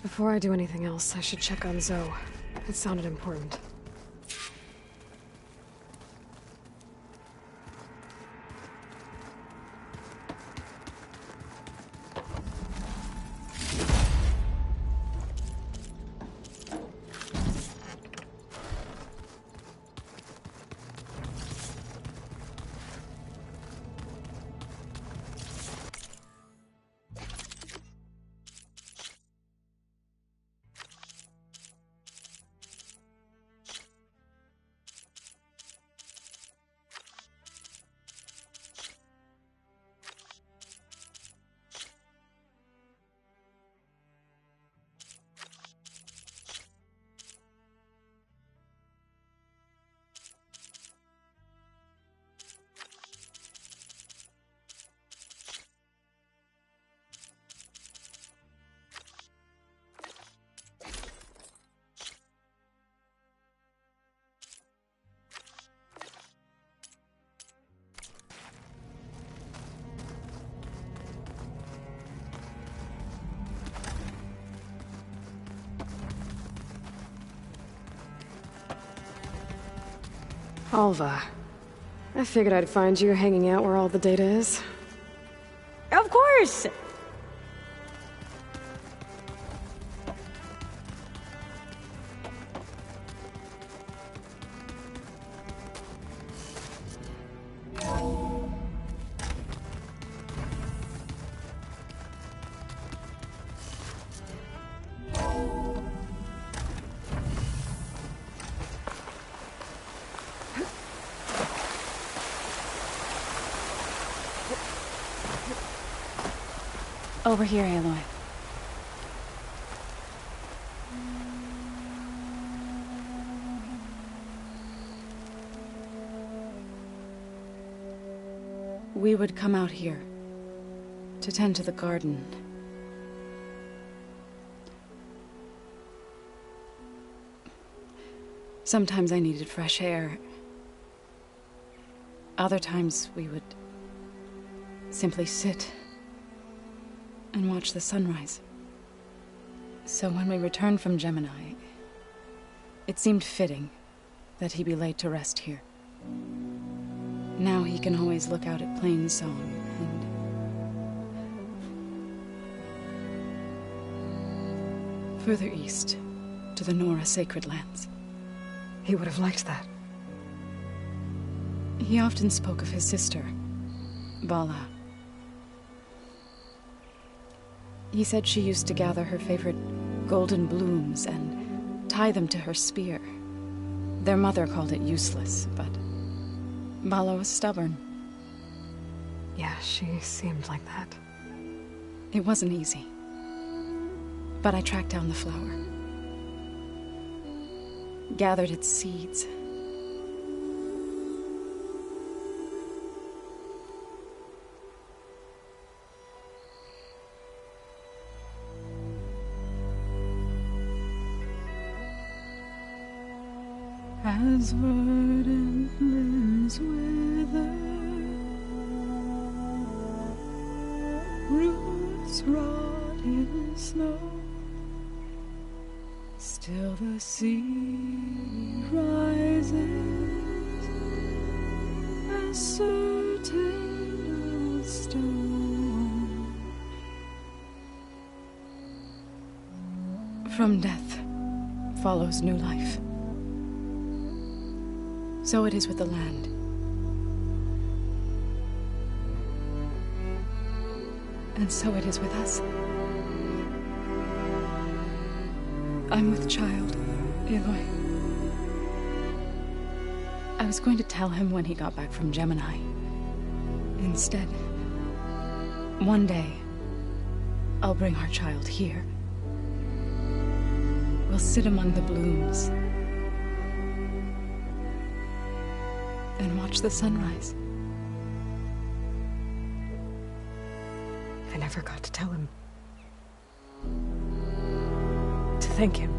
Before I do anything else, I should check on Zoe. It sounded important. Alva. I figured I'd find you hanging out where all the data is. Of course! Over here, Aloy. We would come out here to tend to the garden. Sometimes I needed fresh air. Other times we would simply sit and watch the sunrise. So when we returned from Gemini, it seemed fitting that he be laid to rest here. Now he can always look out at Plainsong and further east to the Nora Sacred Lands. He would have liked that. He often spoke of his sister, Bala. He said she used to gather her favorite golden blooms and tie them to her spear. Their mother called it useless, but Bala was stubborn. Yeah, she seemed like that. It wasn't easy. But I tracked down the flower. Gathered its seeds. As verdant limbs wither, roots rot in snow, still the sea rises, as certain as stone. From death follows new life. So it is with the land. And so it is with us. I'm with child, Aloy. I was going to tell him when he got back from Gemini. Instead, one day, I'll bring our child here. We'll sit among the blooms and watch the sunrise. I never got to tell him. To thank him.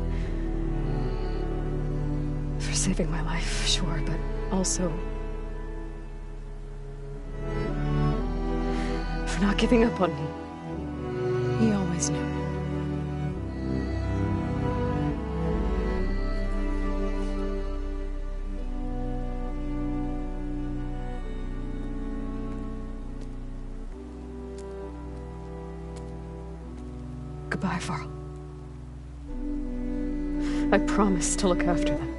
For saving my life, sure, but also for not giving up on me. He always knew. Goodbye, Varl. I promise to look after them.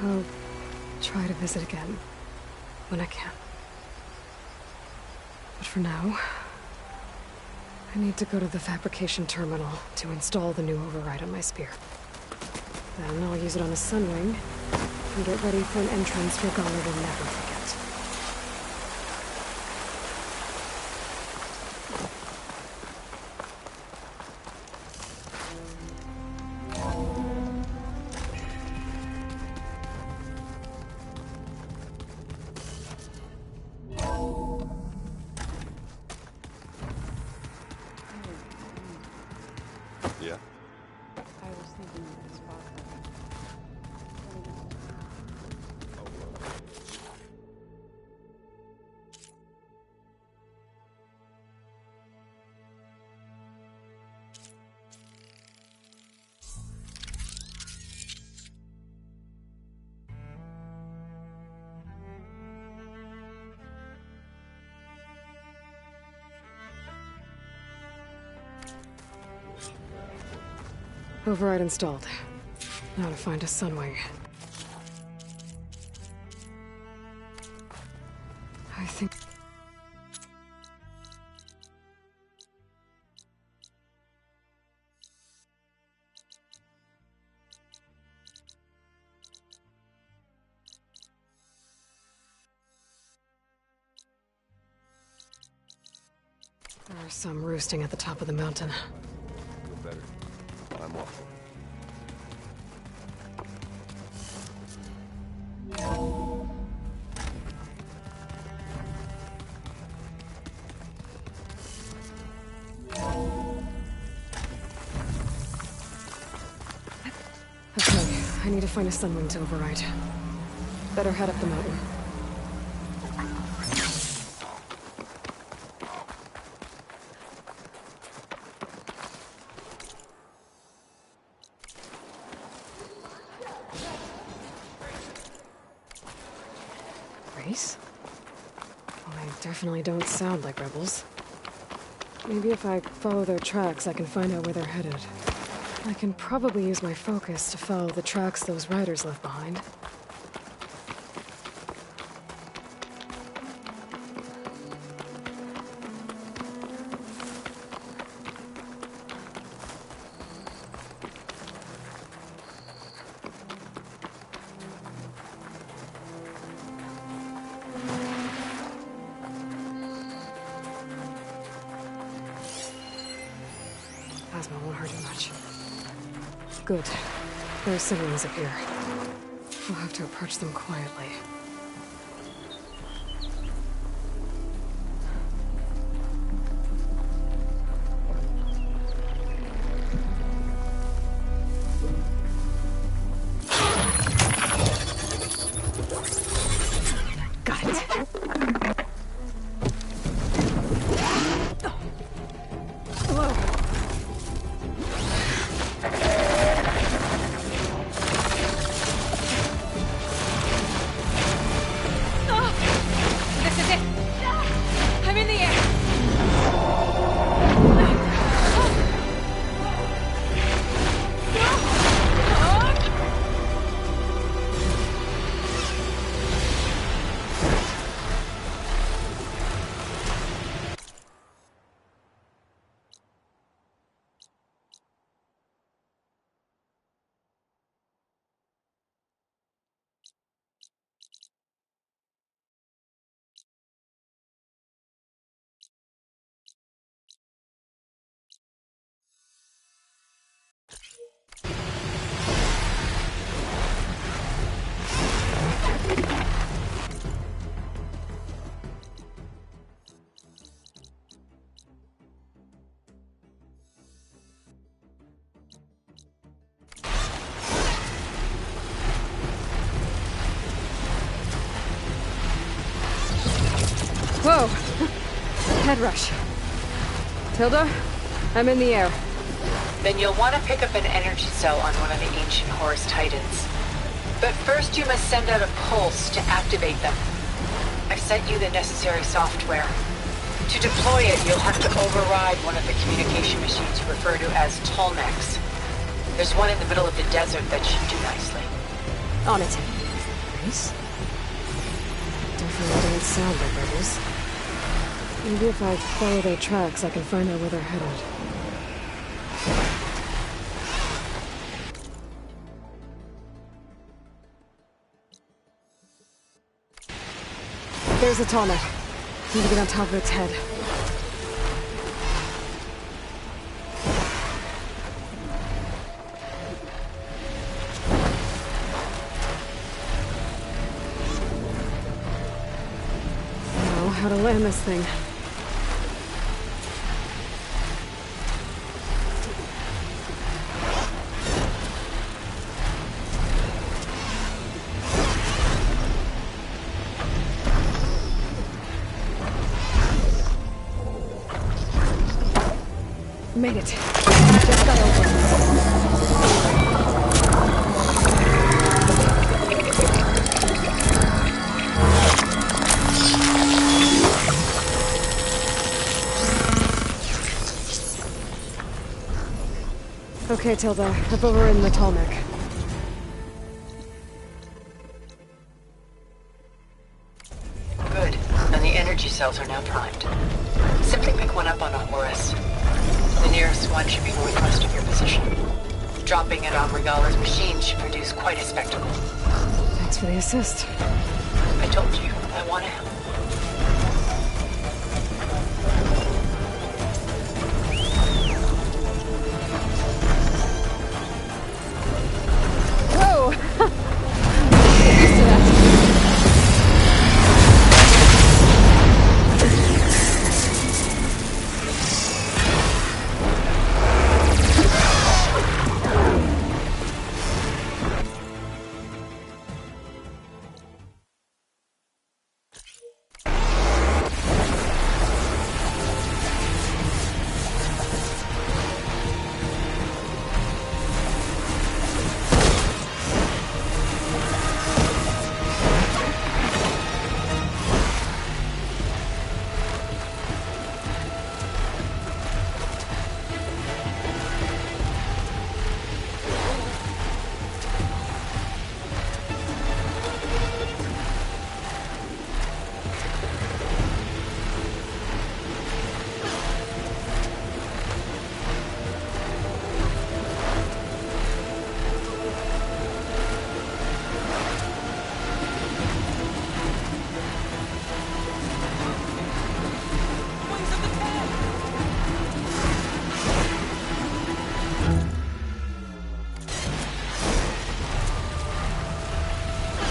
I'll try to visit again when I can. But for now, I need to go to the fabrication terminal to install the new override on my spear. Then I'll use it on the Sunwing and get ready for an entrance Regalla will never forget. Yeah. I was thinking of this spot. Override installed. Now to find a Sunwing. I think... There are some roosting at the top of the mountain. Feel better. I'm off. Okay, I need to find a Sunwing to override. Better head up the mountain. Race? Well, they definitely don't sound like rebels. Maybe if I follow their tracks, I can find out where they're headed. I can probably use my focus to follow the tracks those riders left behind. Plasma won't hurt you much. Good. There are Sunwings up here. We'll have to approach them quietly. Got it. Whoa. I'm in the air! Whoa! Head rush. Tilda, I'm in the air. Then you'll want to pick up an energy cell on one of the ancient Horus Titans. But first you must send out a pulse to activate them. I've sent you the necessary software. To deploy it, you'll have to override one of the communication machines you refer to as Tolmecs. There's one in the middle of the desert that should do nicely. On it. Rhys? Definitely don't sound like rebels. Maybe if I follow their tracks, I can find out where they're headed. There's a Tolmec. Need to get on top of its head. Now, how to land this thing. Made it. Just got over. Okay, Tilda. I've overridden the Tolmec. Good. And the energy cells are now primed. Simply pick one up on a Horus. The nearest one should be northwest of your position. Dropping it on Regala's machine should produce quite a spectacle. Thanks for the assist. I told you, I want to help. Whoa! Get used to that.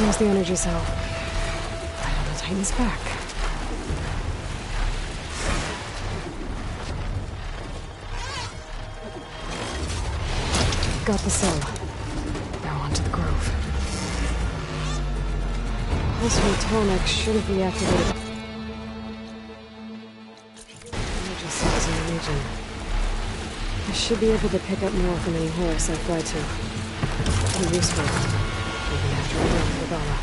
Here's the energy cell. Right on the Titan's back. Got the cell. Now onto the grove. Pulse from the Tolmec shouldn't be activated. Energy cells in the region. I should be able to pick up more from any Horus I fly to. Be useful. Even after I learn Regala.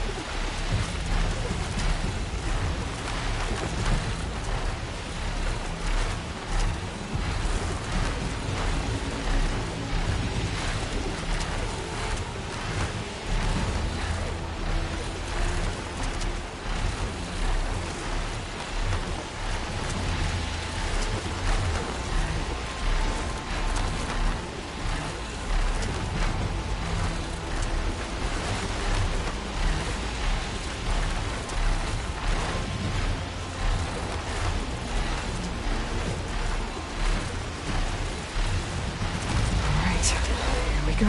Go.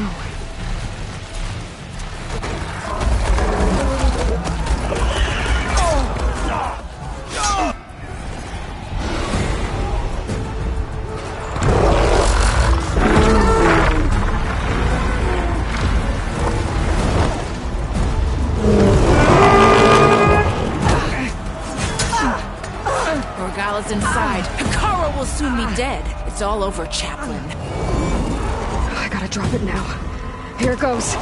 Regala's inside. Hikaru will soon be dead. It's all over, Chaplain. gotta drop it now. Here it goes.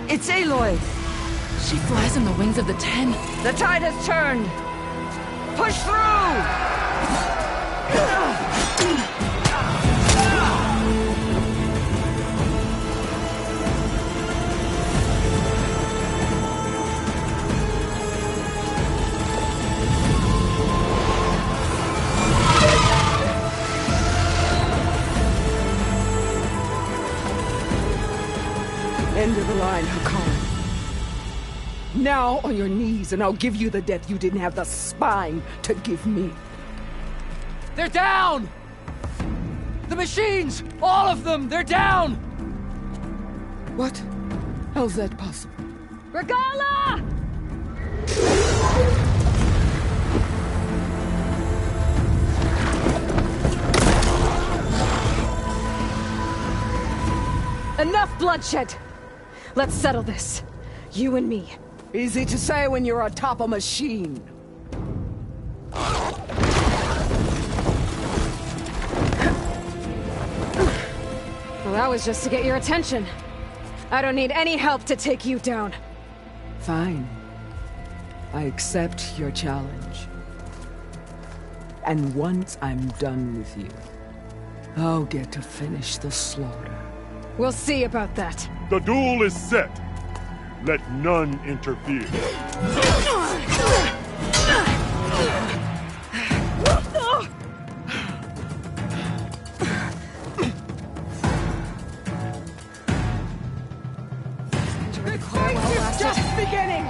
It's Aloy! She flies on the wings of the Ten. The tide has turned! Push through! End of the line, Hakan. Now on your knees, and I'll give you the death you didn't have the spine to give me. They're down! The machines! All of them! They're down! What? How's that possible? Regala! Enough bloodshed! Let's settle this. You and me. Easy to say when you're atop a machine. Well, that was just to get your attention. I don't need any help to take you down. Fine. I accept your challenge. And once I'm done with you, I'll get to finish the slaughter. We'll see about that. The duel is set. Let none interfere. The fight is just beginning!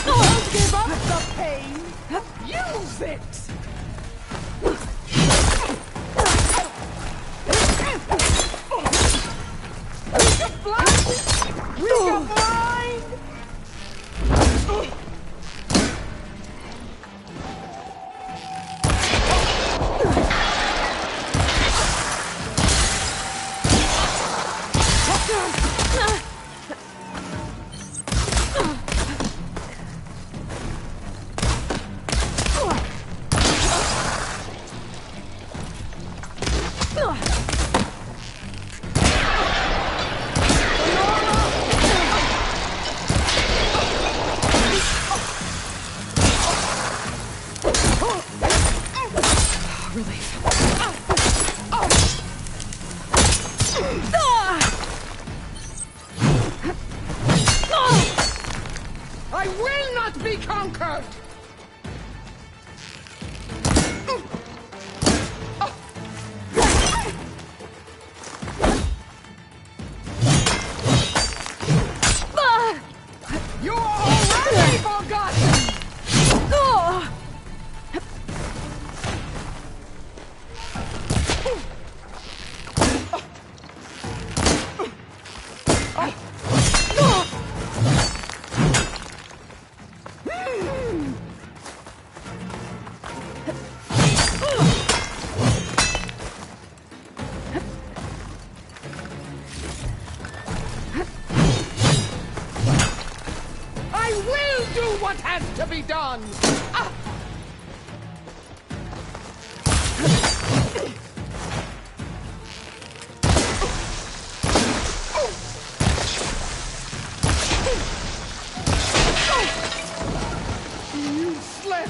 Don't give up the pain! Use it! I will not be conquered! You're already forgotten! I will do what has to be done! Useless!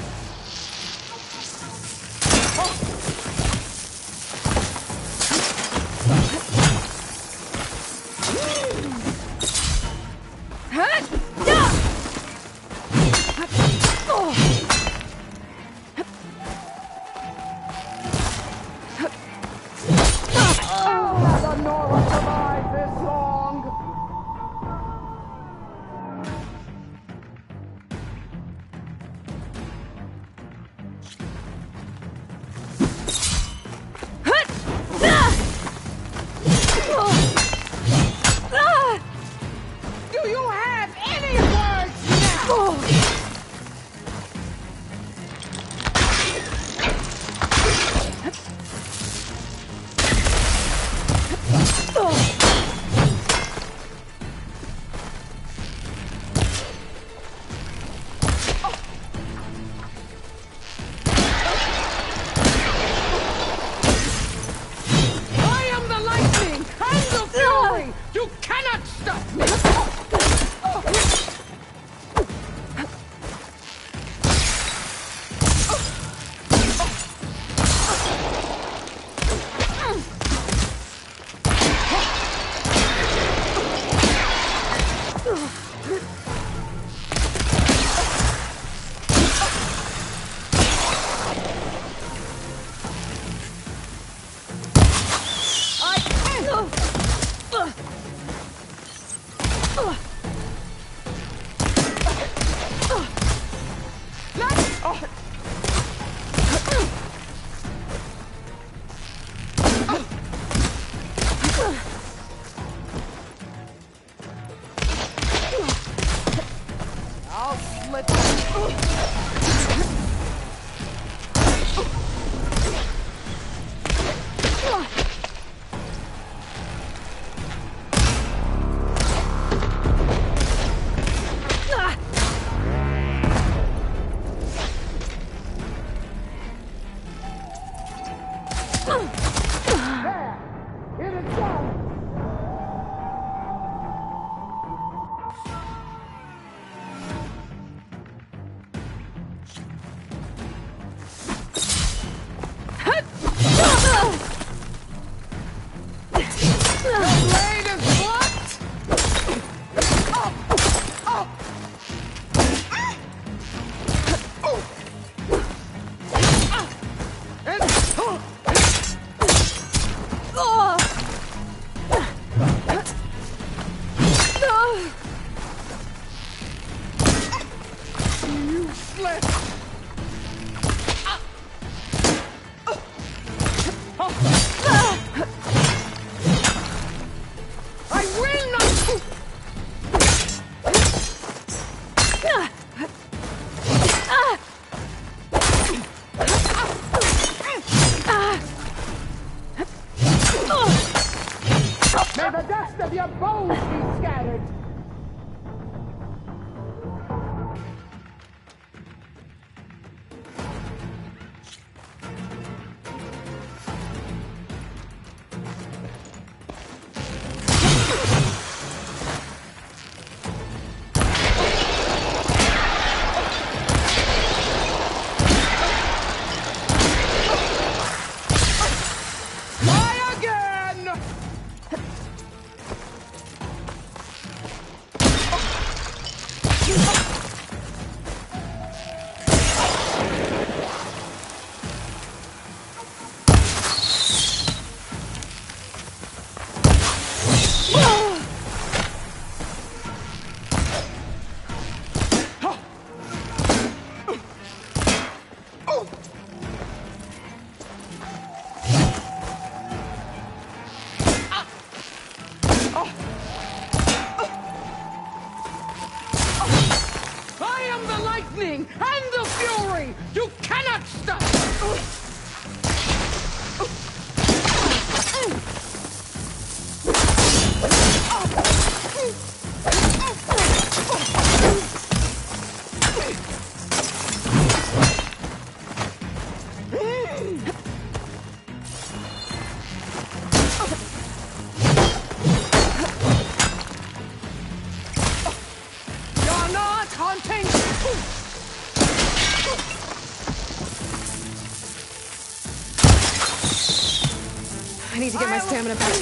I need to get my stamina back.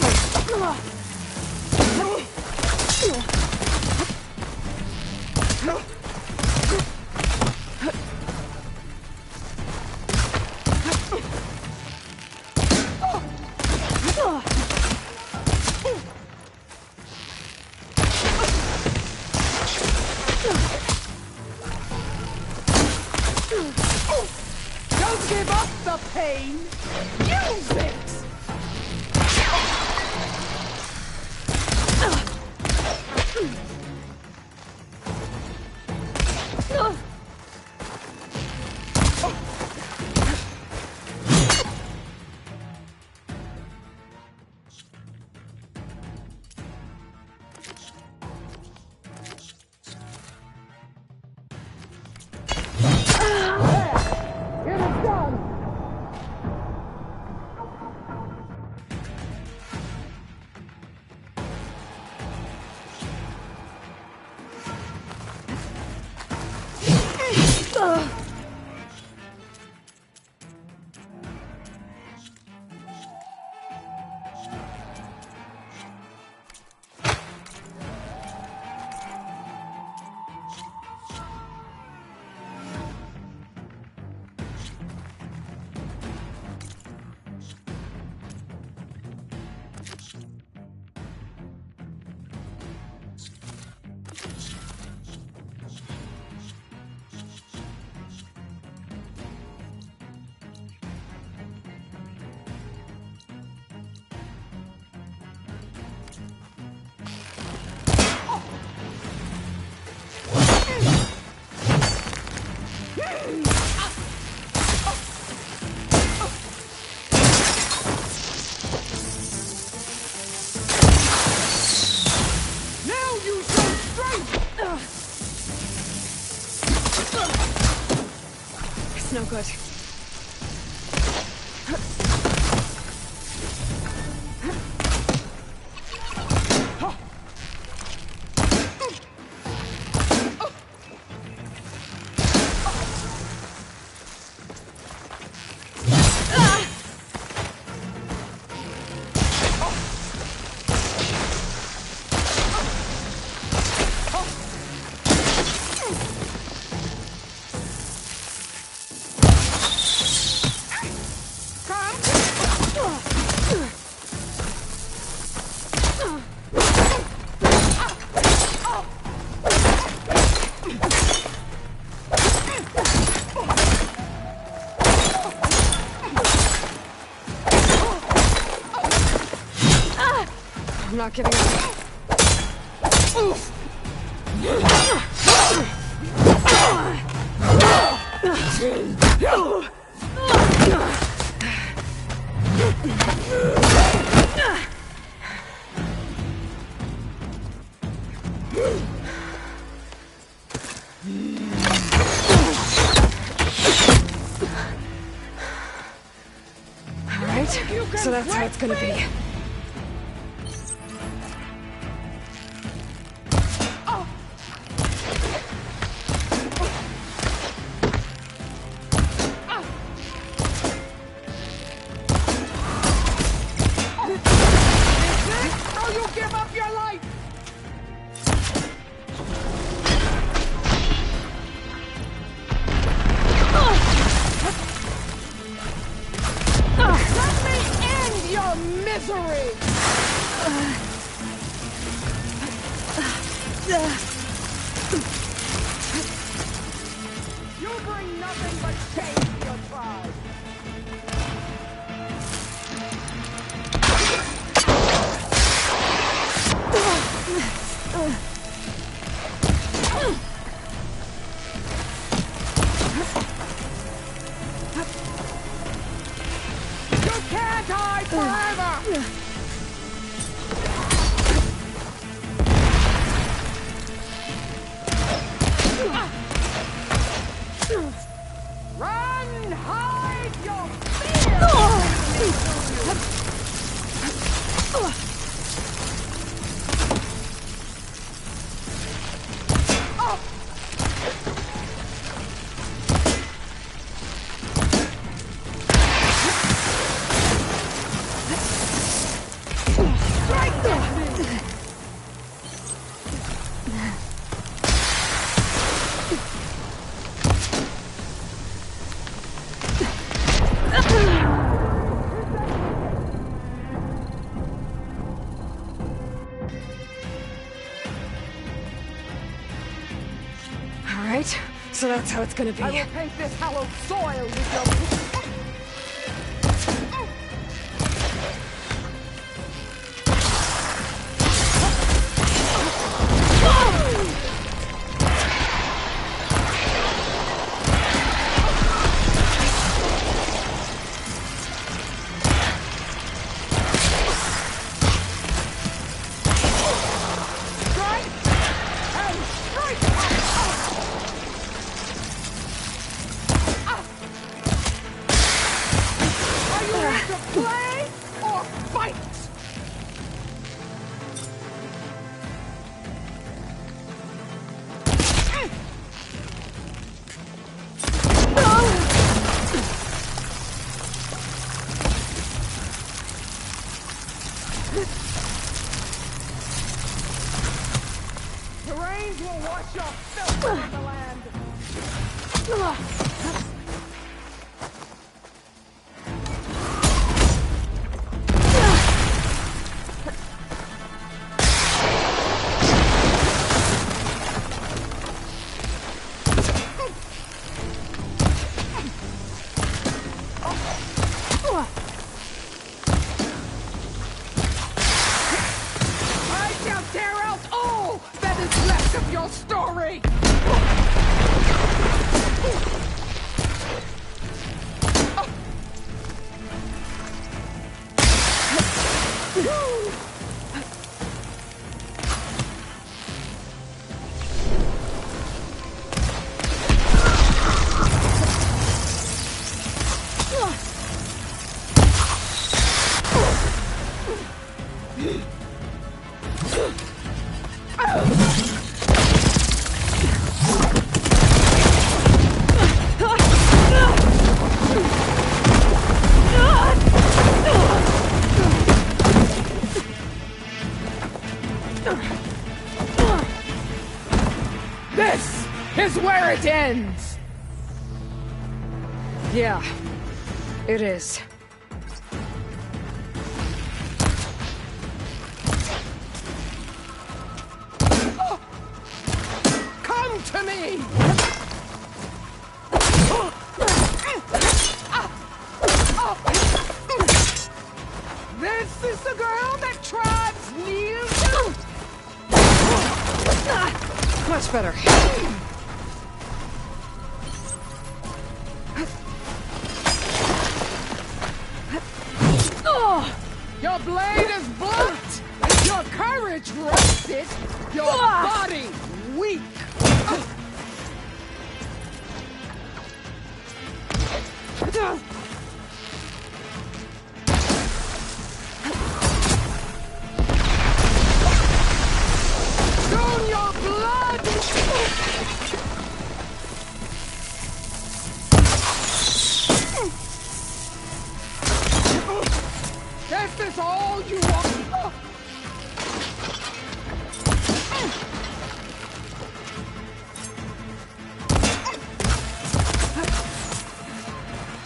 Don't give up the pain! Use it! That's no good. I'm not giving up. All right, so that's how it's gonna be. You bring nothing but shame to your tribe. You can't hide forever! Run! Hide your All right, so that's how it's gonna be. I will paint this hallowed soil with your... Play or fight! The rains will wash your filth from the land. I shall tear out all that is left of your story! where it ends! Yeah, it is. Come to me! This is the girl that tribes kneel to? Much better. Your blade is blunt! Your courage rusted! Your body weak! Soon your blood! This is all you want!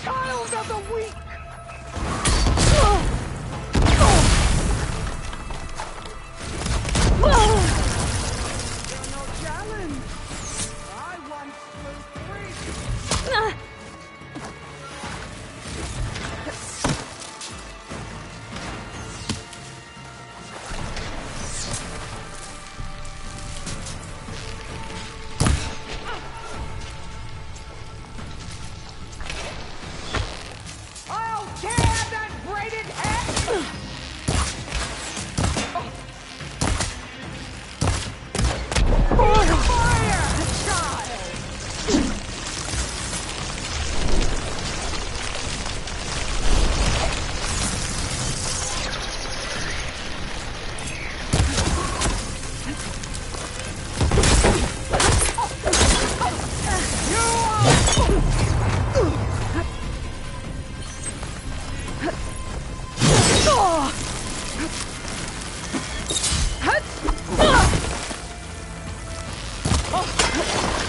Child of the weak! You're no challenge! I once flew free! I'll tear that braided head! Fire, child!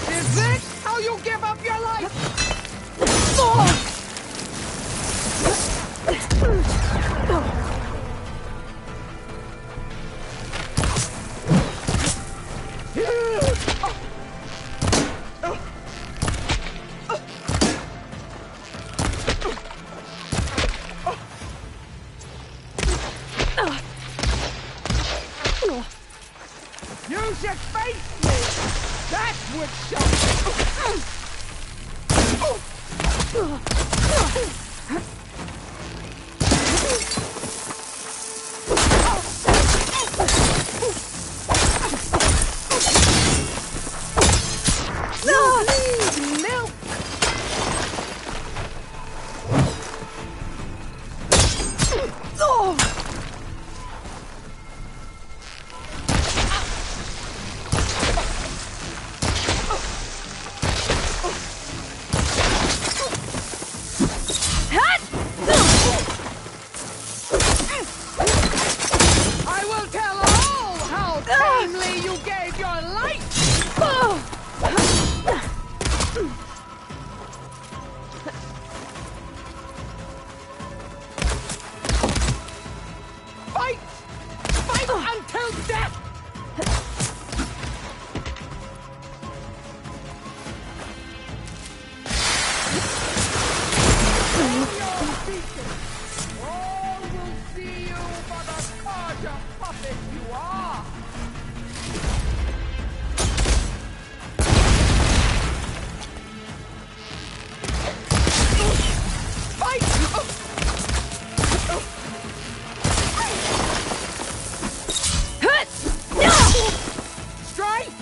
Is this how you give up your life? You should face me! That's what shows! You need milk! I will tell all how tamely you gave your life! Fight! Fight until death! All will see you for the Carja puppet you are! Fight! Strike!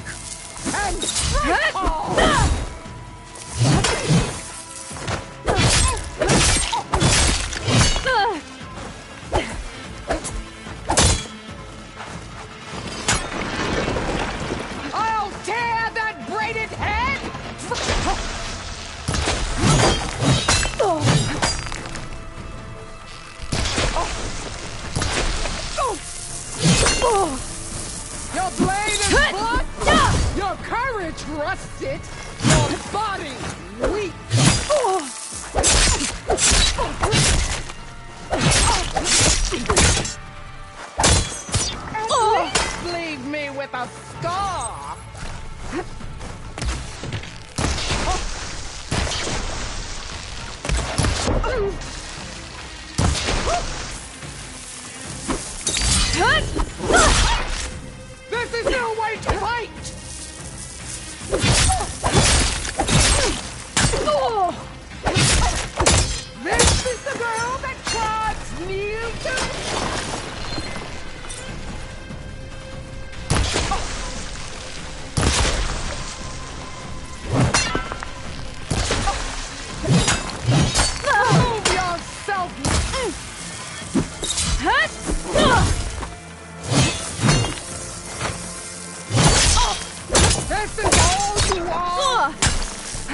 And strike hard! I'll tear that braided head! Your blade is blunt! Your courage rusted!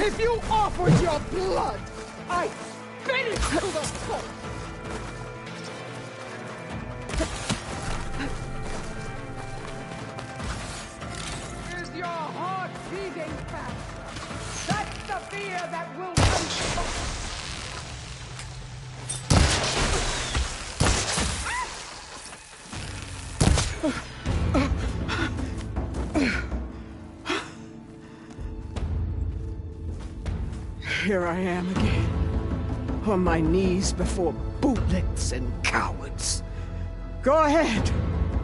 If you offered your blood, I'd spit it to the full. Is your heart beating fast? That's the fear that will control. Here I am again, on my knees before bootlets and cowards. Go ahead,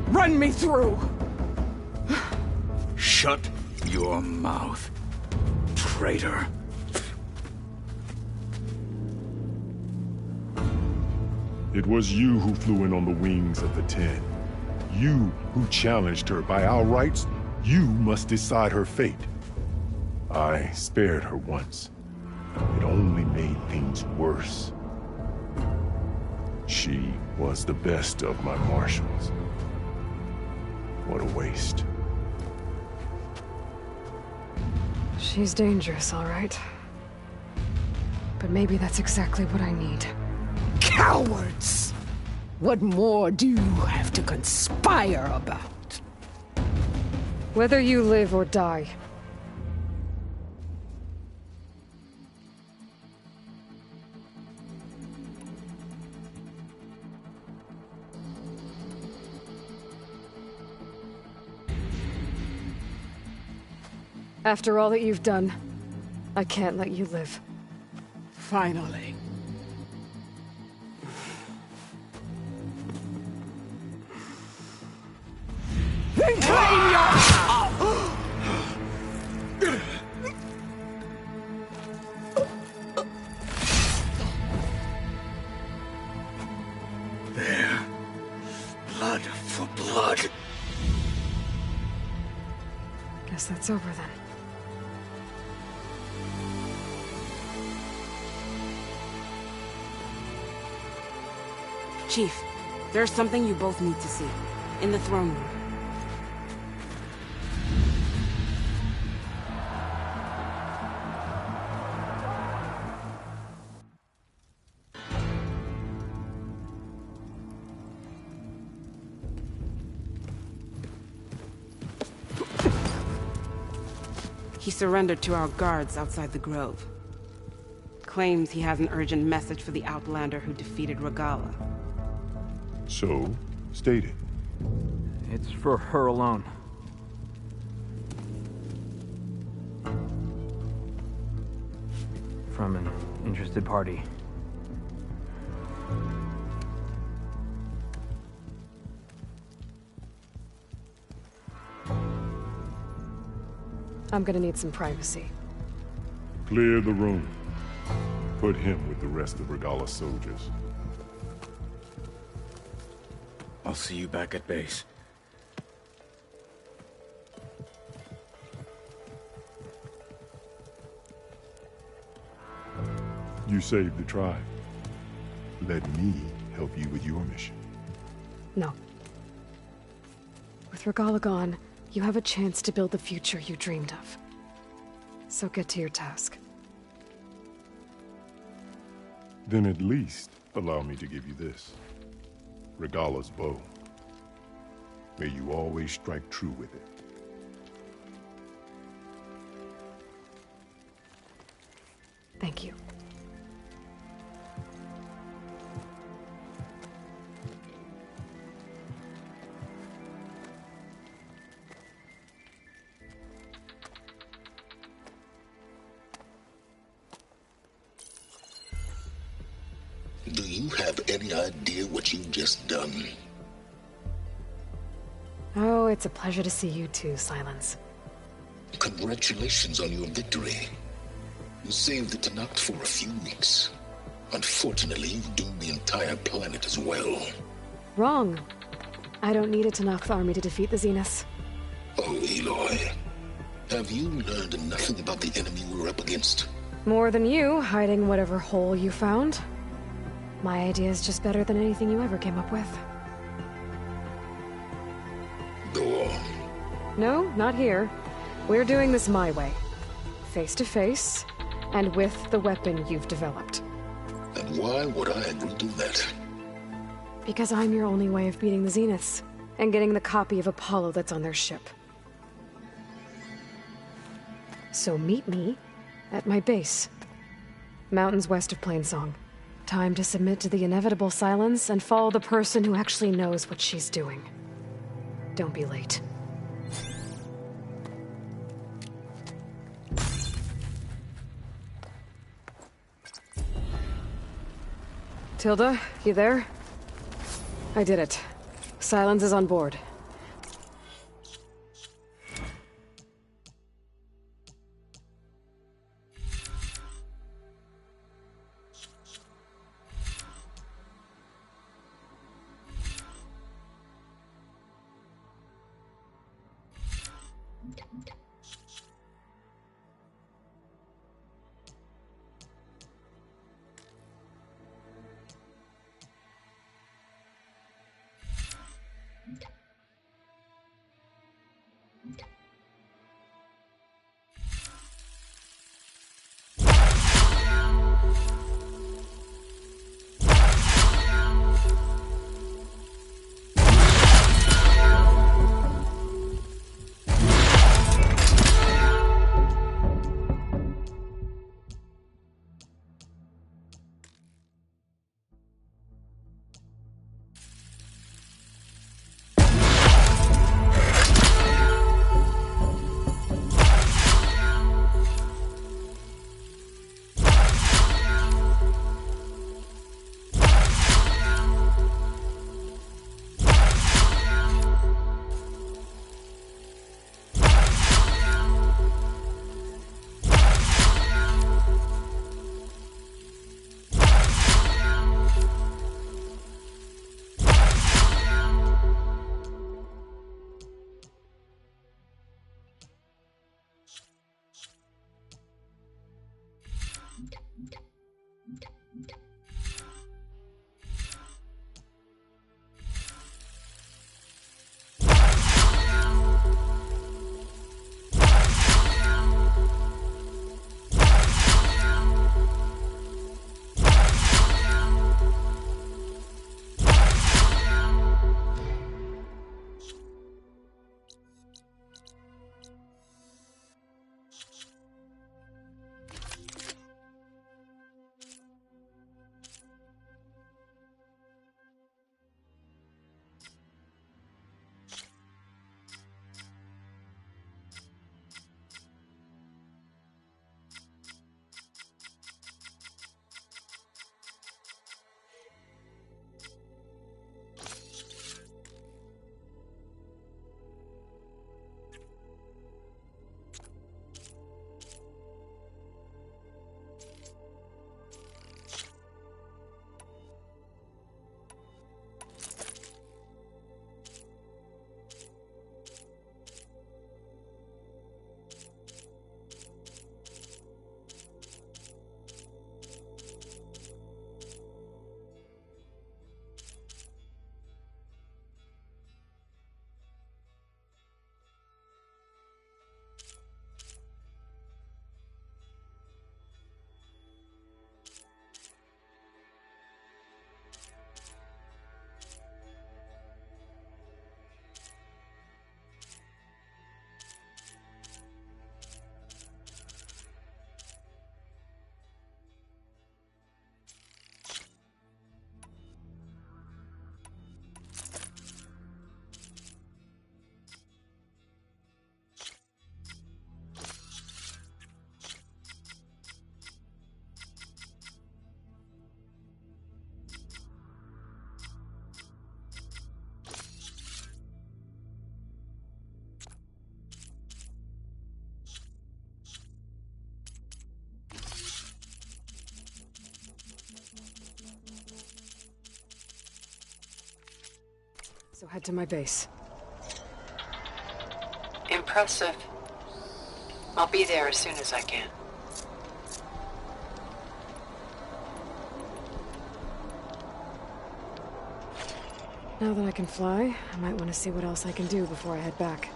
run me through. Shut your mouth, traitor. It was you who flew in on the wings of the 10. You who challenged her. By our rights, you must decide her fate. I spared her once. It only made things worse. She was the best of my marshals. What a waste. She's dangerous, all right. But maybe that's exactly what I need. Cowards! What more do you have to conspire about? Whether you live or die. After all that you've done, I can't let you live. Finally. Then claim your... There. Blood for blood. Guess that's over then. Chief, there's something you both need to see. In the throne room. He surrendered to our guards outside the grove. Claims he has an urgent message for the Outlander who defeated Regalla. So, state it. It's for her alone. From an interested party. I'm gonna need some privacy. Clear the room. Put him with the rest of Regalla's soldiers. I'll see you back at base. You saved the tribe. Let me help you with your mission. No. With Regalla gone, you have a chance to build the future you dreamed of. So get to your task. Then at least allow me to give you this. Regalla's bow. May you always strike true with it. Thank you. Do you have any idea what you've just done? Oh, it's a pleasure to see you too, Silence. Congratulations on your victory. You saved the Tenakth for a few weeks. Unfortunately, you've doomed the entire planet as well. Wrong. I don't need a Tenakth army to defeat the Zeniths. Oh, Aloy. Have you learned nothing about the enemy we're up against? More than you, hiding whatever hole you found. My idea is just better than anything you ever came up with. Go on. No, not here. We're doing this my way. Face to face, And with the weapon you've developed. And why would I agree to that? Because I'm your only way of beating the Zeniths, and getting the copy of Apollo that's on their ship. So meet me at my base. Mountains west of Plainsong. Time to submit to the inevitable silence and follow the person who actually knows what she's doing. Don't be late. Tilda, you there? I did it. Silence is on board. So head to my base. Impressive. I'll be there as soon as I can. Now that I can fly, I might want to see what else I can do before I head back.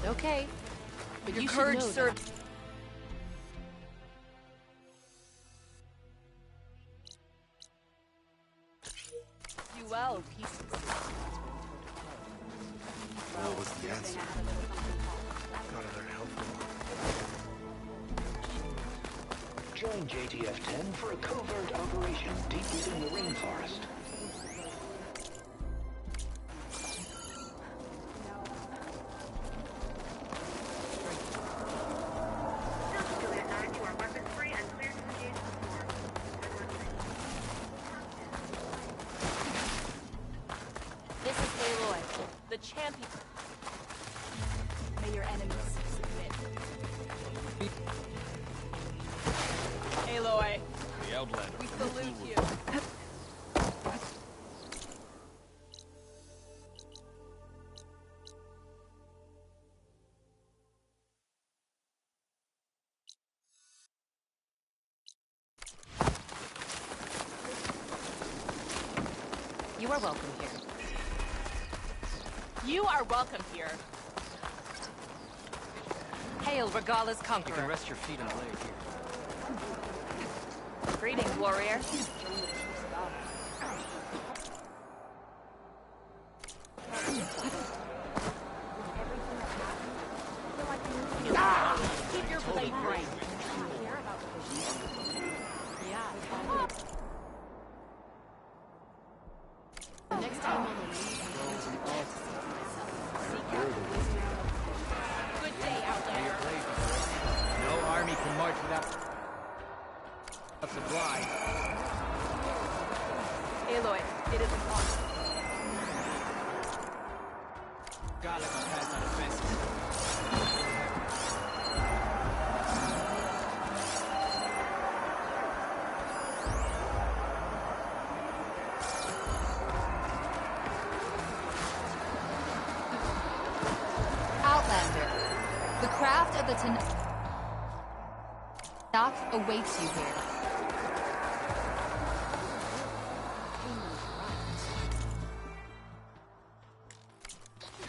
Okay. But Your you should courage know served. that. You well, pieces. What was the answer? Not another helpful. Join JTF-10 for a covert operation deep within the rainforest. This is Aloy, the champion. May your enemies submit. Aloy, The Outlander. we salute you. You are welcome here. You are welcome here. Hail Regala's You conqueror. can rest your feet on the blade here. Greetings, warrior. Keep your blade bright. Next time on the lead, I'm going to the jet to see for myself. Seek out the wisdom of Good day, May your Outlander. blade be yours. No army can march without a supply. Aloy, it is an honor. Gallagher has that offensive. Outlander, the craft of the Tanakh awaits you here.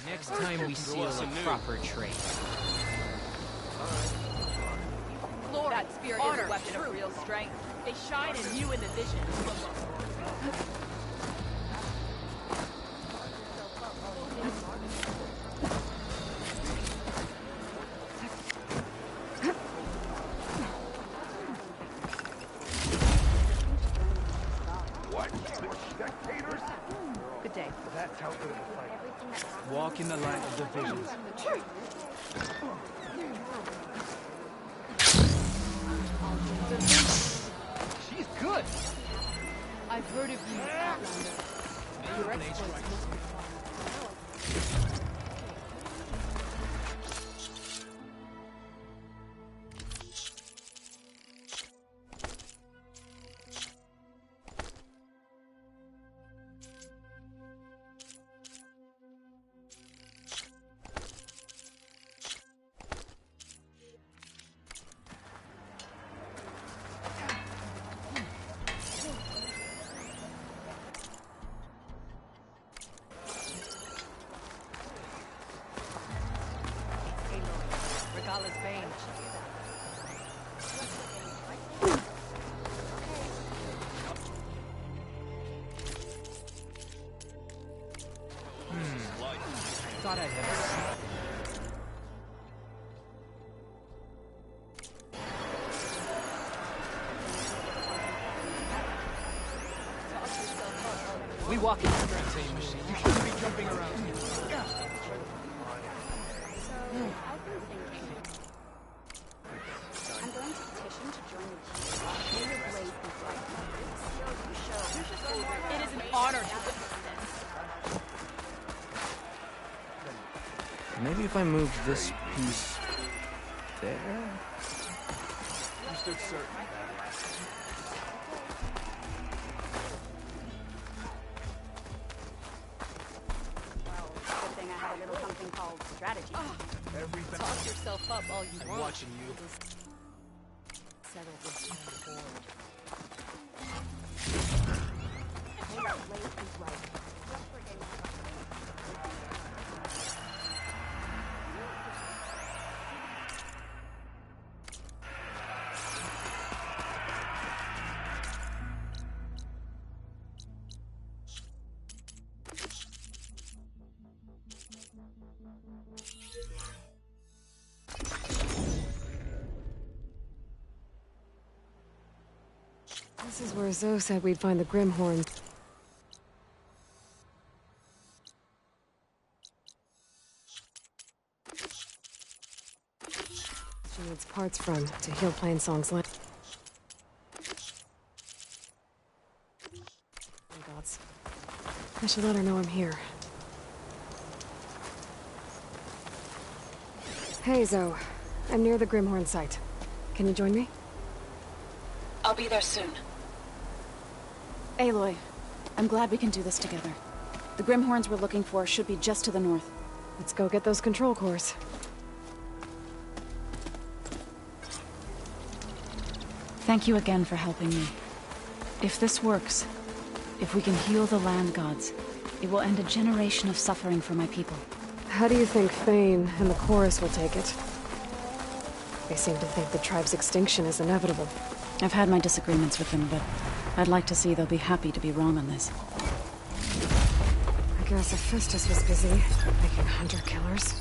Next time we seal a proper trade. Glory, that spirit is a weapon of real strength. They shine in you in the vision. What? Spectators? Good day. That's how good of a fight. Walk in the light of the visions. She's good. I've heard of you, Outlander. Your exploits must be Regala's vein. Thought I'd have seen. We walk in the same machine. You shouldn't be jumping around. I've been thinking. I'm going to petition to join the team. May your blade be bright. It is an honor to witness this. Maybe if I moved this piece there? You stood certain. Good thing I have a little something called strategy. Everything. Talk yourself up all you I'm want. watching you. Settle this time forward. May your blade be bright. Just for getting This is where Zoe said we'd find the Grimhorn. She needs parts from to heal Plainsong's land. Gods. I should let her know I'm here. Hey, Zoe. I'm near the Grimhorn site. Can you join me? I'll be there soon. Aloy, I'm glad we can do this together. The Grimhorns we're looking for should be just to the north. Let's go get those control cores. Thank you again for helping me. If this works, if we can heal the land gods, it will end a generation of suffering for my people. How do you think Thane and the Chorus will take it? They seem to think the tribe's extinction is inevitable. I've had my disagreements with them, but I'd like to see they'll be happy to be wrong on this. I guess Hephaestus was busy making hunter-killers.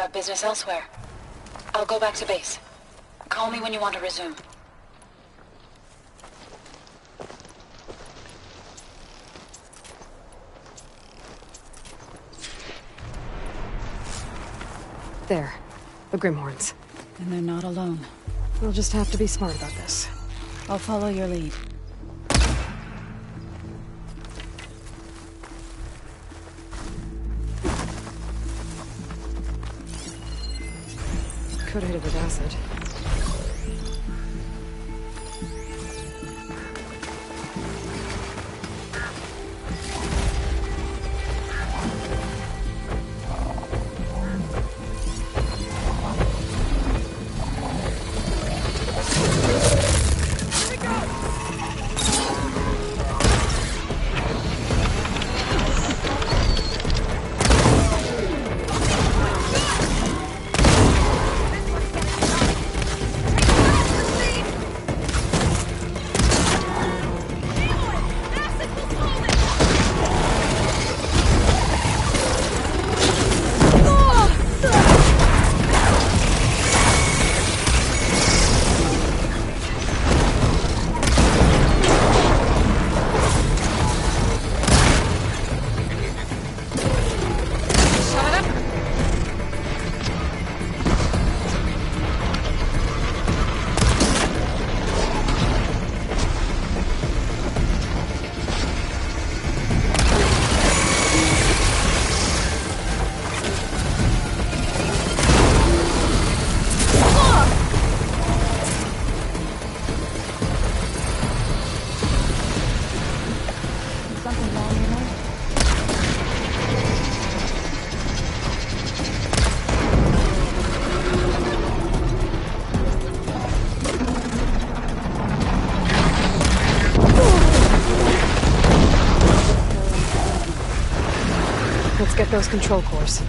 have business elsewhere. I'll go back to base. Call me when you want to resume. There. The Grimhorns. And they're not alone. We'll just have to be smart about this. I'll follow your lead. Could hit it with acid. Let's get those control cores.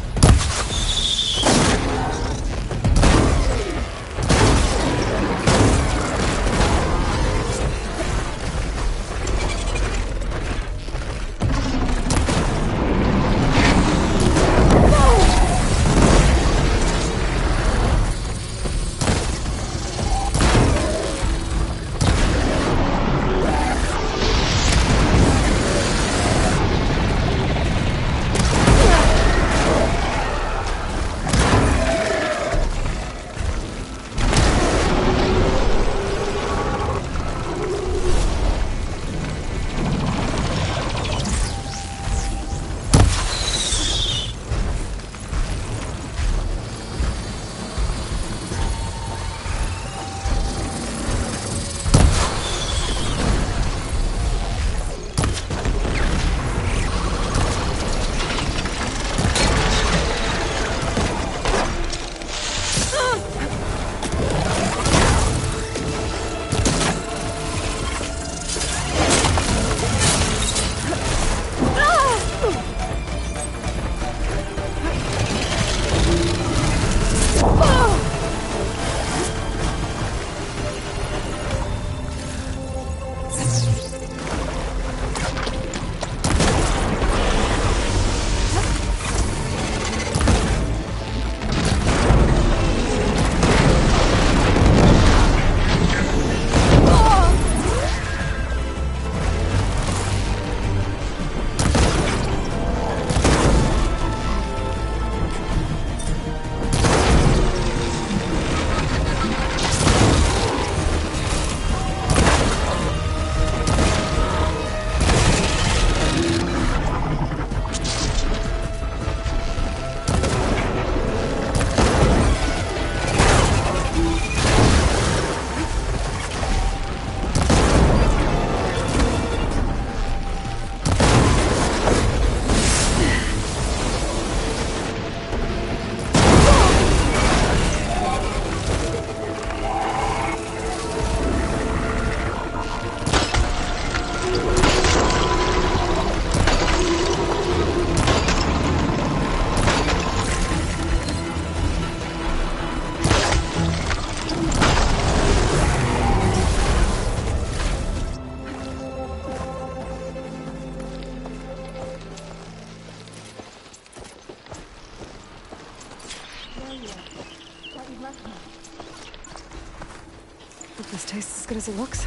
this tastes as good as it looks.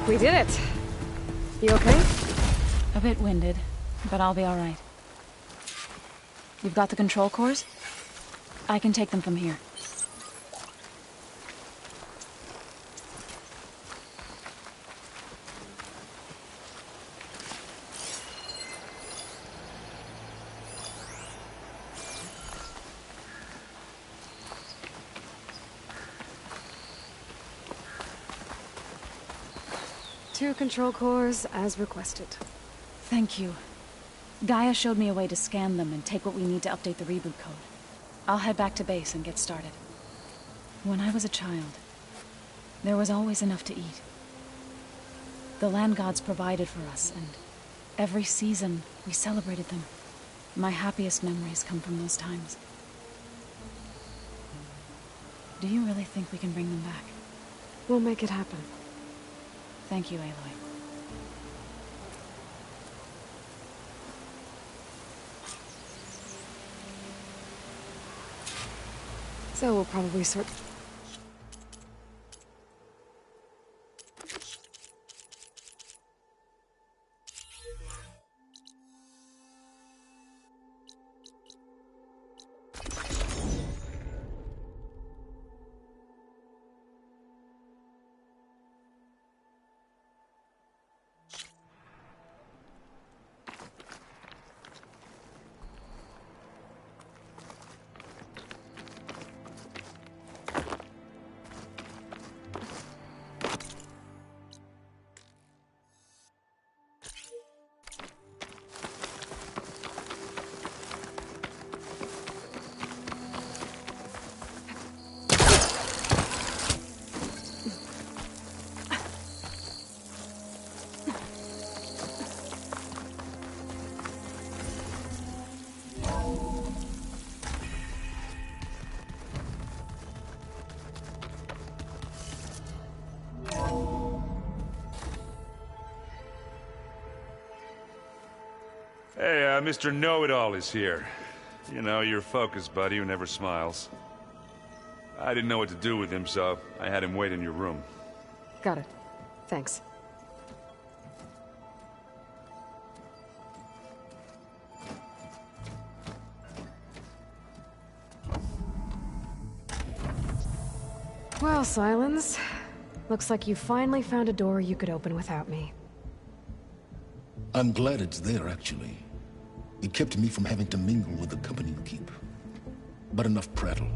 We did it! You okay? A bit winded, but I'll be alright. You've got the control cores? I can take them from here. Two control cores, as requested. Thank you. Gaia showed me a way to scan them and take what we need to update the reboot code. I'll head back to base and get started. When I was a child, there was always enough to eat. The land gods provided for us, and every season we celebrated them. My happiest memories come from those times. Do you really think we can bring them back? We'll make it happen. Thank you, Aloy. So we'll probably sort... Hey, Mr. Know-It-All is here. You know, your focus buddy who never smiles. I didn't know what to do with him, so I had him wait in your room. Got it. Thanks. Well, Sylens, looks like you finally found a door you could open without me. I'm glad it's there, actually. It kept me from having to mingle with the company you keep. But enough prattle.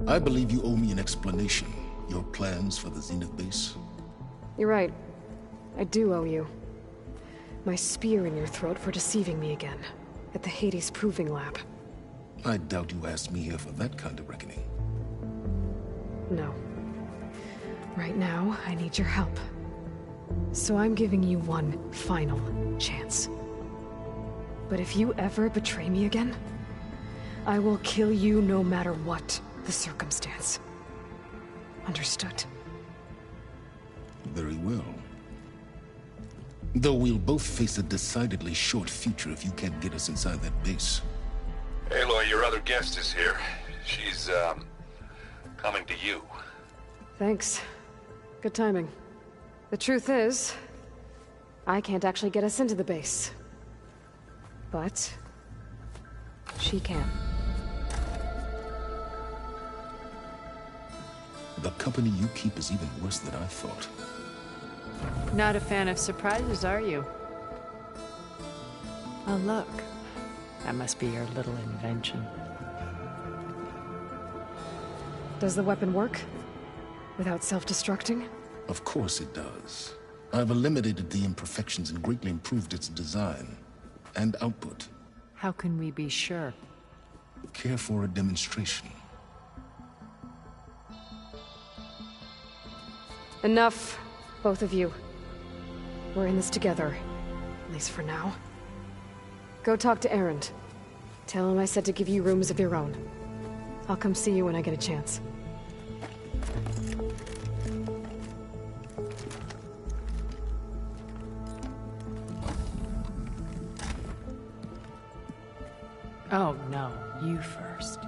I believe you owe me an explanation. Your plans for the Zenith base? You're right. I do owe you. My spear in your throat for deceiving me again. At the Hades Proving Lab. I doubt you asked me here for that kind of reckoning. No. Right now, I need your help. So I'm giving you one final chance. But if you ever betray me again, I will kill you no matter what the circumstance. Understood? Very well. Though we'll both face a decidedly short future if you can't get us inside that base. Aloy, your other guest is here. She's, coming to you. Thanks. Good timing. The truth is, I can't actually get us into the base. But she can. The company you keep is even worse than I thought. Not a fan of surprises, are you? Oh, look. That must be your little invention. Does the weapon work? Without self-destructing? Of course it does. I've eliminated the imperfections and greatly improved its design and output. How can we be sure? Care for a demonstration? Enough, both of you. We're in this together, at least for now. Go talk to Erend. Tell him I said to give you rooms of your own. I'll come see you when I get a chance. Oh, no. You first.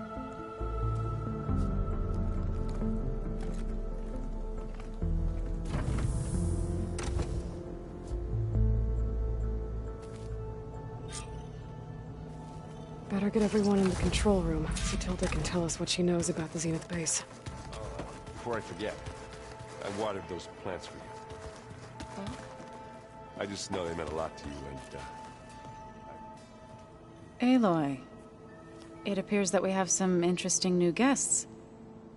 Better get everyone in the control room so Tilda can tell us what she knows about the Zenith base. Before I forget, I watered those plants for you. Huh? I just know they meant a lot to you, and, Aloy, it appears that we have some interesting new guests.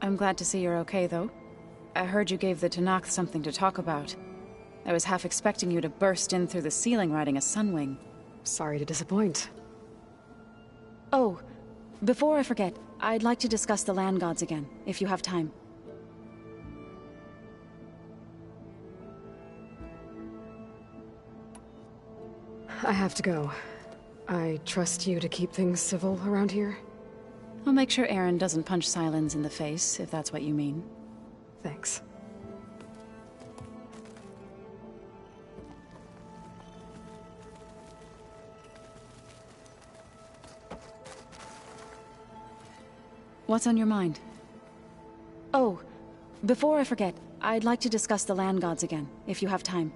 I'm glad to see you're okay, though. I heard you gave the Tenakth something to talk about. I was half expecting you to burst in through the ceiling riding a Sunwing. Sorry to disappoint. Oh, before I forget, I'd like to discuss the land gods again, if you have time. I have to go. I trust you to keep things civil around here? I'll make sure Erend doesn't punch Sylens in the face, if that's what you mean. Thanks. What's on your mind? Oh, before I forget, I'd like to discuss the land gods again, if you have time.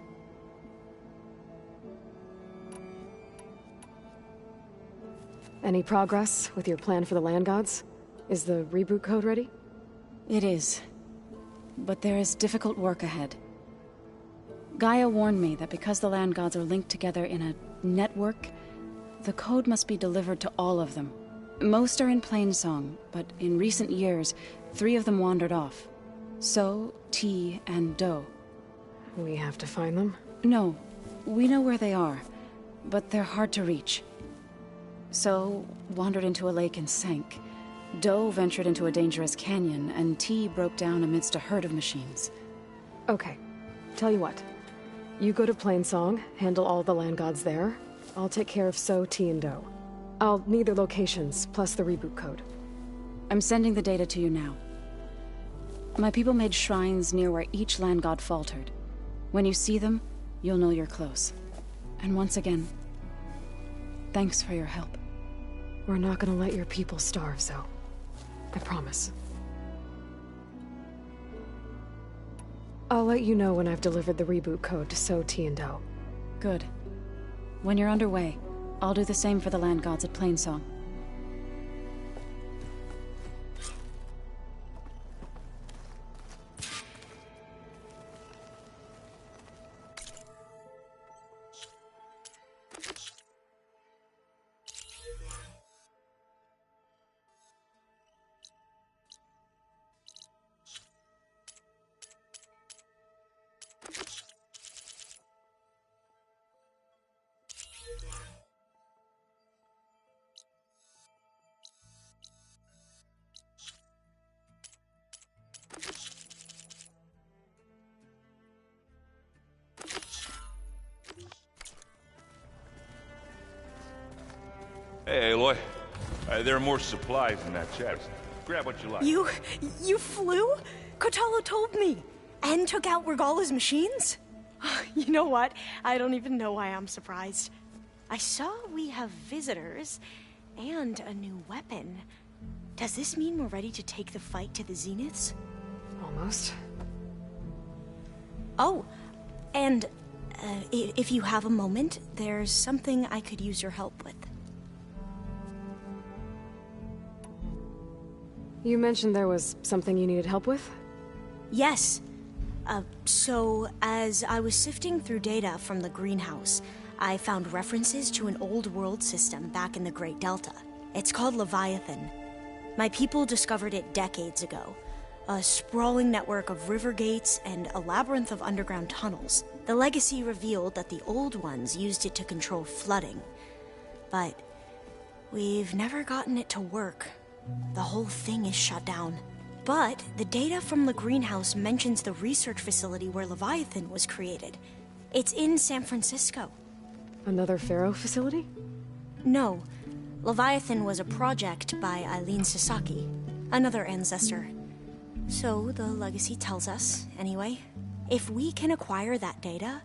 Any progress with your plan for the land gods? Is the reboot code ready? It is. But there is difficult work ahead. Gaia warned me that because the land gods are linked together in a network, the code must be delivered to all of them. Most are in Plainsong, but in recent years, 3 of them wandered off. So, T, and Do. We have to find them? No, we know where they are, but they're hard to reach. So, wandered into a lake and sank. Do ventured into a dangerous canyon, and T broke down amidst a herd of machines. Okay. Tell you what. You go to Plainsong, handle all the land gods there. I'll take care of So, T, and Do. I'll need their locations, plus the reboot code. I'm sending the data to you now. My people made shrines near where each land god faltered. When you see them, you'll know you're close. And once again, thanks for your help. We're not gonna let your people starve, Zo. I promise. I'll let you know when I've delivered the reboot code to So, T, and Do. Good. When you're underway, I'll do the same for the land gods at Plainsong. Hey, Aloy. There are more supplies in that chest. Grab what you like. You flew? Kotallo told me. And took out Regala's machines? You know what? I don't even know why I'm surprised. I saw we have visitors and a new weapon. Does this mean we're ready to take the fight to the Zeniths? Almost. Oh, and if you have a moment, there's something I could use your help with. You mentioned there was something you needed help with? Yes. So, as I was sifting through data from the greenhouse, I found references to an old world system back in the Great Delta. It's called Leviathan. My people discovered it decades ago. A sprawling network of river gates and a labyrinth of underground tunnels. The legacy revealed that the old ones used it to control flooding. But we've never gotten it to work. The whole thing is shut down. But the data from the greenhouse mentions the research facility where Leviathan was created. It's in San Francisco. Another Pharaoh facility? No. Leviathan was a project by Eileen Sasaki, another ancestor. So the legacy tells us, anyway. If we can acquire that data,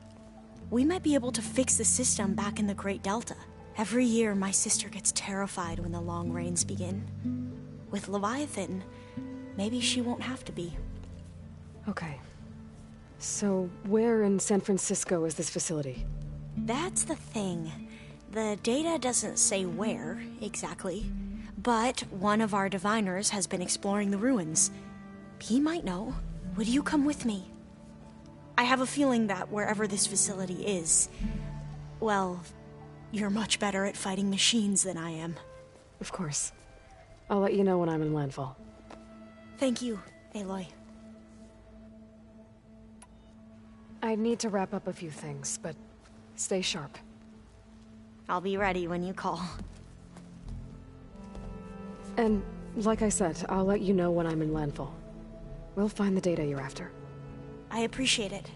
we might be able to fix the system back in the Great Delta. Every year, my sister gets terrified when the long rains begin. With Leviathan, maybe she won't have to be. Okay. So, where in San Francisco is this facility? That's the thing. The data doesn't say where, exactly. But one of our diviners has been exploring the ruins. He might know. Would you come with me? I have a feeling that wherever this facility is, well, you're much better at fighting machines than I am. Of course. I'll let you know when I'm in landfall. Thank you, Aloy. I need to wrap up a few things, but stay sharp. I'll be ready when you call. And, like I said, I'll let you know when I'm in landfall. We'll find the data you're after. I appreciate it.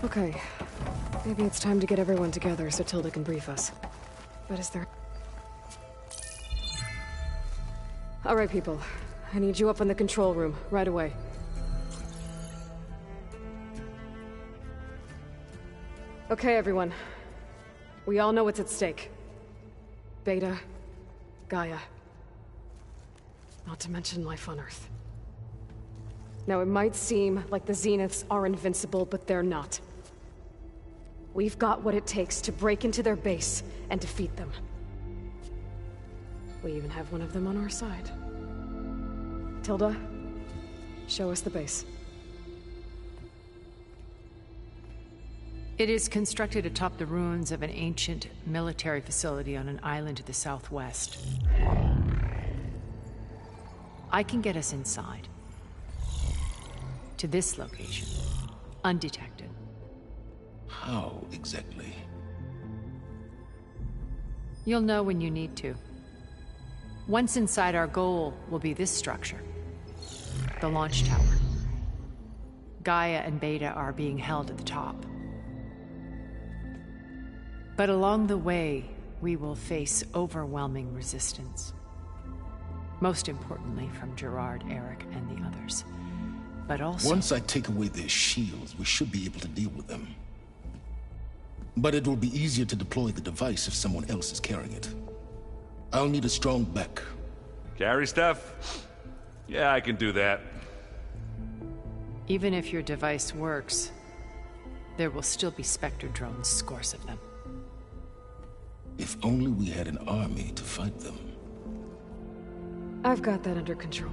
Okay. Maybe it's time to get everyone together so Tilda can brief us. But is there... All right, people. I need you up in the control room, right away. Okay, everyone. We all know what's at stake. Beta, Gaia. Not to mention life on Earth. Now, it might seem like the Zeniths are invincible, but they're not. We've got what it takes to break into their base and defeat them. We even have one of them on our side. Tilda, show us the base. It is constructed atop the ruins of an ancient military facility on an island to the southwest. I can get us inside. To this location, undetected. How exactly? You'll know when you need to. Once inside, our goal will be this structure. The launch tower. Gaia and Beta are being held at the top. But along the way, we will face overwhelming resistance. Most importantly from Gerard, Eric, and the others. But also... Once I take away their shields, we should be able to deal with them. But it will be easier to deploy the device if someone else is carrying it. I'll need a strong back. Carry stuff? Yeah, I can do that. Even if your device works, there will still be Spectre drones, scores of them. If only we had an army to fight them. I've got that under control.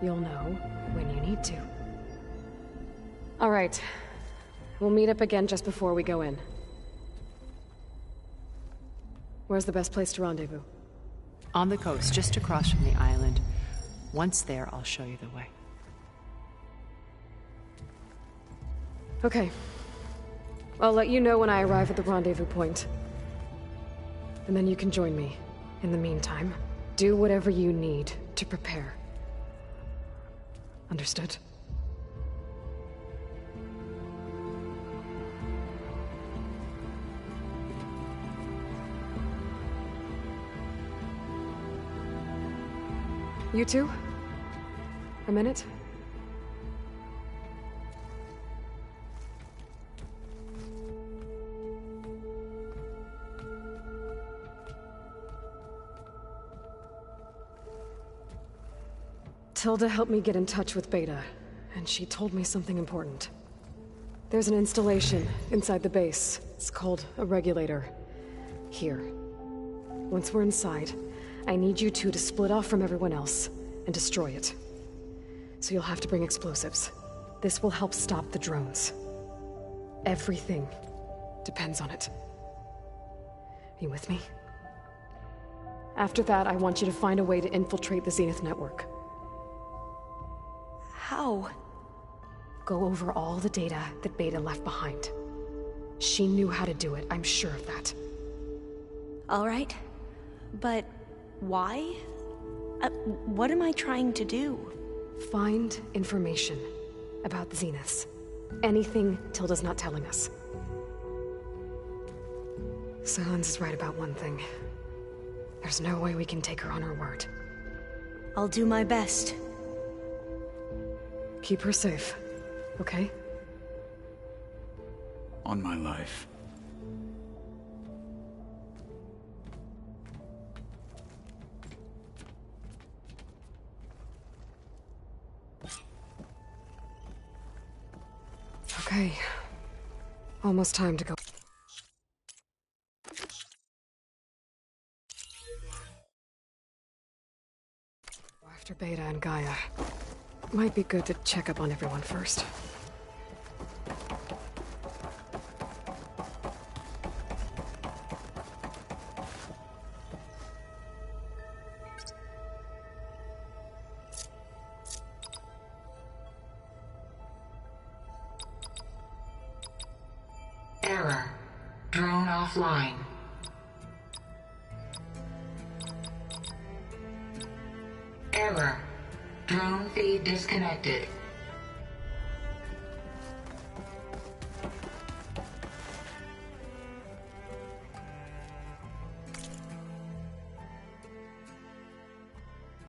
You'll know when you need to. All right. We'll meet up again just before we go in. Where's the best place to rendezvous? On the coast, just across from the island. Once there, I'll show you the way. Okay. I'll let you know when I arrive at the rendezvous point. And then you can join me. In the meantime, do whatever you need to prepare. Understood? You two? A minute? Tilda helped me get in touch with Beta, and she told me something important. There's an installation inside the base. It's called a regulator. Here. Once we're inside, I need you two to split off from everyone else and destroy it. So you'll have to bring explosives. This will help stop the drones. Everything depends on it. Are you with me? After that, I want you to find a way to infiltrate the Zenith network. How? Go over all the data that Beta left behind. She knew how to do it, I'm sure of that. All right. But why? What am I trying to do? Find information about the Zeniths. Anything Tilda's not telling us. Sylens is right about one thing. There's no way we can take her on her word. I'll do my best. Keep her safe, okay? On my life. Okay. Almost time to go. After Beta and Gaia. Might be good to check up on everyone first. Error. Drone offline. Error. Drone feed disconnected.